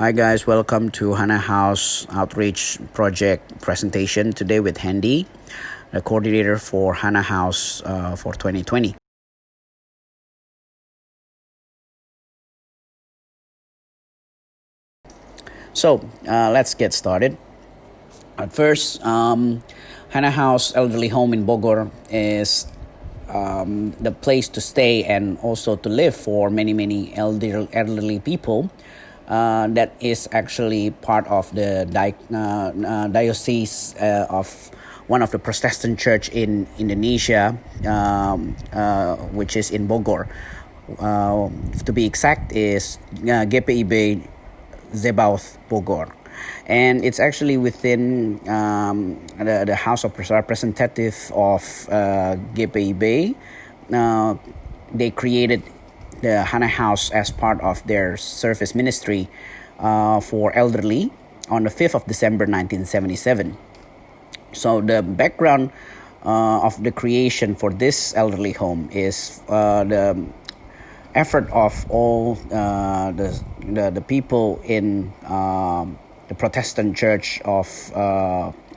Hi guys, welcome to Hanna House Outreach Project presentation today with Handy, the coordinator for Hanna House for 2020. So let's get started. At first, Hanna House Elderly Home in Bogor is the place to stay and also to live for many elderly people. That is actually part of the diocese of one of the Protestant church in Indonesia, which is in Bogor. To be exact, is GPIB Zebaoth Bogor. And it's actually within the House of Representatives of GPIB. They created the Hanna House as part of their service ministry for elderly on the 5th of December 1977. So the background of the creation for this elderly home is the effort of all the people in the Protestant Church of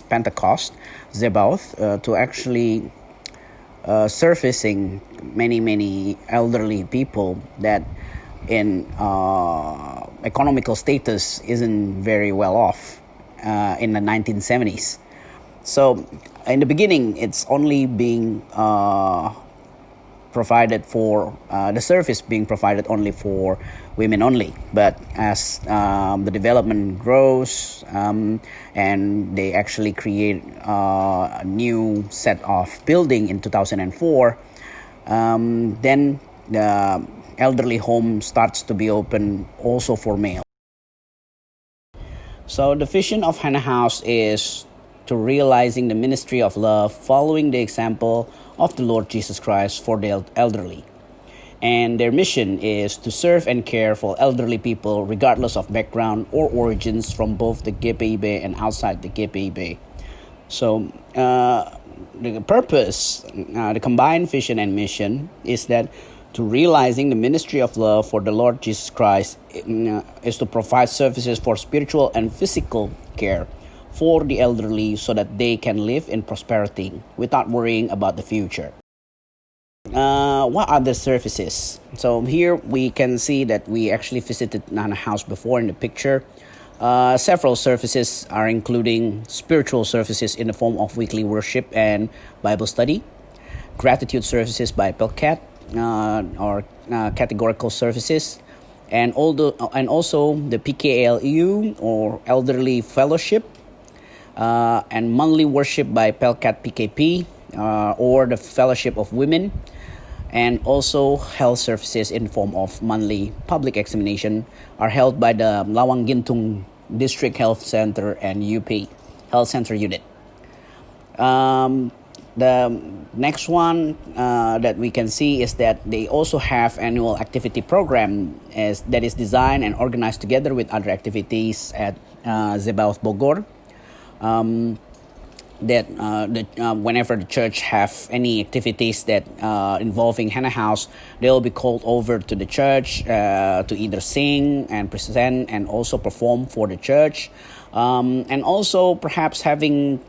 Pentecost, Zebaoth, to actually surfacing many elderly people that in economical status isn't very well off in the 1970s. So in the beginning, it's only being provided for the service being provided only for women only. But as the development grows and they actually create a new set of building in 2004, then the elderly home starts to be open also for male. So the vision of Hanna House is to realizing the ministry of love following the example of the Lord Jesus Christ for the elderly. And their mission is to serve and care for elderly people regardless of background or origins from both the GPIB and outside the GPIB. So the purpose, the combined vision and mission is that to realizing the ministry of love for the Lord Jesus Christ is to provide services for spiritual and physical care for the elderly so that they can live in prosperity without worrying about the future. What are the services? So here we can see that we actually visited Hanna House before in the picture. Several services are including spiritual services in the form of weekly worship and Bible study, gratitude services by Pelcat, or categorical services, and also the PKLU or Elderly Fellowship, and monthly worship by Pelcat PKP or the Fellowship of Women, and also health services in form of monthly public examination are held by the Lawang Gintung District Health Center and UP Health Center Unit. The next one that we can see is that they also have annual activity program that is designed and organized together with other activities at Zebaoth Bogor. Whenever the church have any activities that involving Hanna House, they'll be called over to the church to either sing and present and also perform for the church, and also perhaps having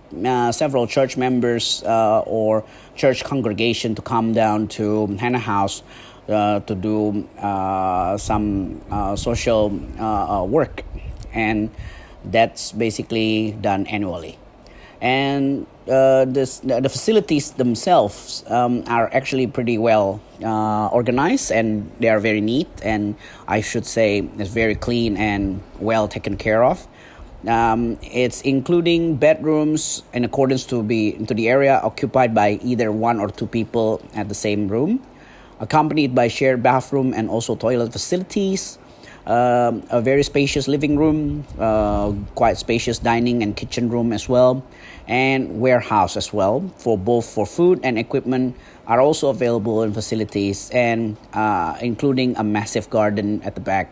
several church members or church congregation to come down to Hanna House to do some social work, and that's basically done annually. And the facilities themselves are actually pretty well organized, and they are very neat, and I should say it's very clean and well taken care of. It's including bedrooms in accordance to the area occupied by either one or two people at the same room, accompanied by shared bathroom and also toilet facilities. A very spacious living room, quite spacious dining and kitchen room as well, and warehouse as well for food and equipment are also available in facilities, and including a massive garden at the back.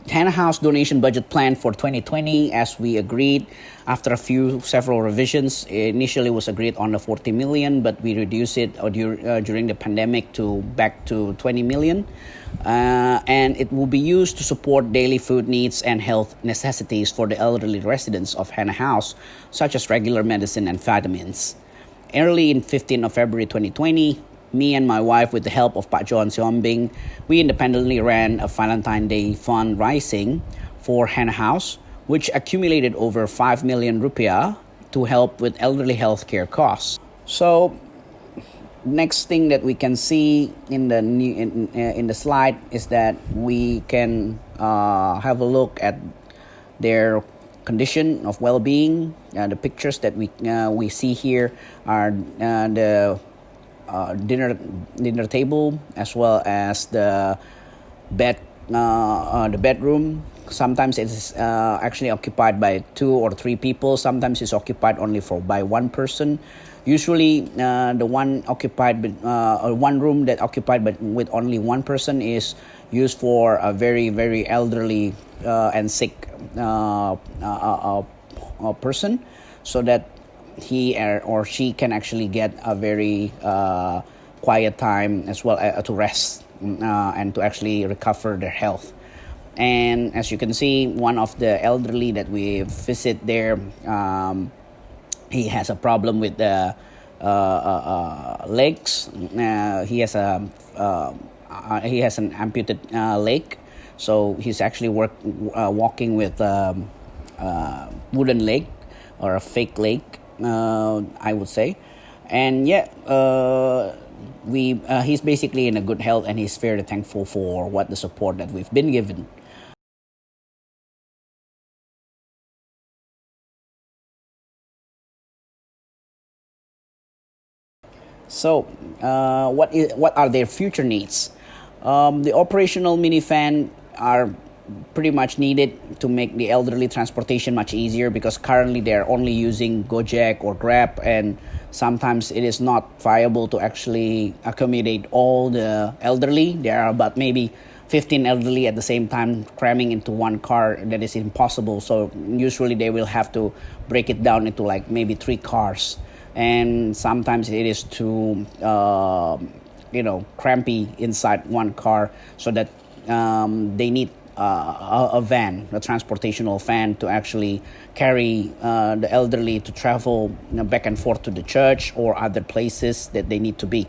Hanna House donation budget plan for 2020, as we agreed after several revisions. Initially was agreed on the 40 million, but we reduced it during the pandemic to back to 20 million. And it will be used to support daily food needs and health necessities for the elderly residents of Hanna House, such as regular medicine and vitamins. Early in 15th of February 2020, me and my wife, with the help of Pak John Siombing, we independently ran a Valentine Day fundraising for Hanna House, which accumulated over 5 million rupiah to help with elderly healthcare costs. So, next thing that we can see in the slide is that we can have a look at their condition of well-being. The pictures that we see here are the dinner table, as well as the bedroom. Sometimes it is actually occupied by 2 or 3 people. Sometimes it's occupied only by one person. Usually, the one room that occupied with only one person is used for a very, very elderly and sick person, so that he or she can actually get a very quiet time as well to rest and to actually recover their health. And as you can see, one of the elderly that we visit there, he has a problem with the legs. He has an amputated leg, so he's actually walking with wooden leg or a fake leg, I would say. And he's basically in a good health, and he's very thankful for the support that we've been given. So, what are their future needs? The operational minifan are pretty much needed to make the elderly transportation much easier, because currently they're only using Gojek or Grab, and sometimes it is not viable to actually accommodate all the elderly. There are about maybe 15 elderly at the same time cramming into one car. That is impossible. So usually they will have to break it down into like maybe 3 cars. And sometimes it is too crampy inside one car, so that they need a van, a transportational van, to actually carry the elderly to travel back and forth to the church or other places that they need to be.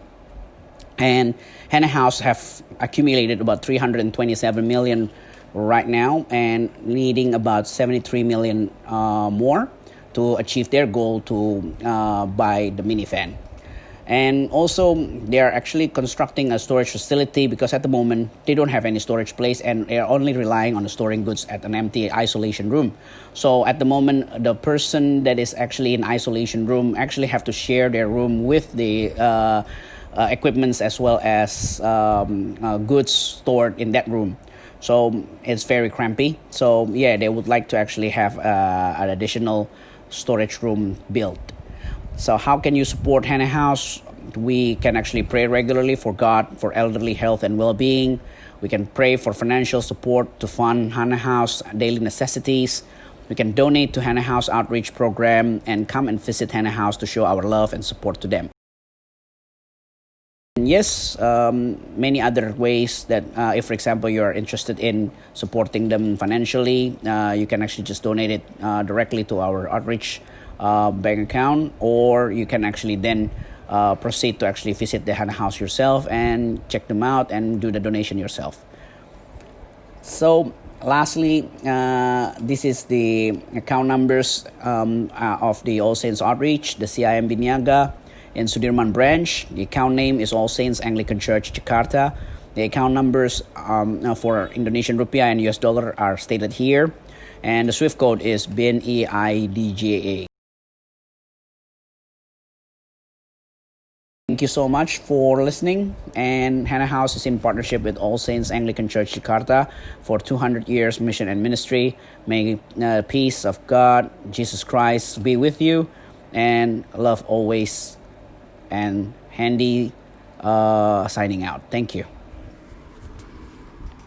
And Hanna House have accumulated about 327 million right now, and needing about 73 million more to achieve their goal to buy the minifan. And also, they are actually constructing a storage facility, because at the moment they don't have any storage place, and they are only relying on storing goods at an empty isolation room. So at the moment, the person that is actually in isolation room actually have to share their room with the equipments, as well as goods stored in that room. So it's very crampy. So they would like to actually have an additional storage room built. So how can you support Hanna House? We can actually pray regularly for God, for elderly health and well-being. We can pray for financial support to fund Hanna House daily necessities. We can donate to Hanna House outreach program and come and visit Hanna House to show our love and support to them. And yes, many other ways that if, for example, you're interested in supporting them financially, you can actually just donate it directly to our outreach bank account, or you can actually then proceed to actually visit the Hanna House yourself and check them out and do the donation yourself. So lastly, this is the account numbers of the All Saints Outreach, the CIM Biniaga in Sudirman branch. The account name is All Saints Anglican Church, Jakarta. The account numbers for Indonesian rupiah and US dollar are stated here. And the SWIFT code is BNEIDJA. Thank you so much for listening. And Hanna House is in partnership with All Saints Anglican Church, Jakarta for 200 years mission and ministry. May the peace of God, Jesus Christ, be with you, and love always. And Handy signing out. Thank you.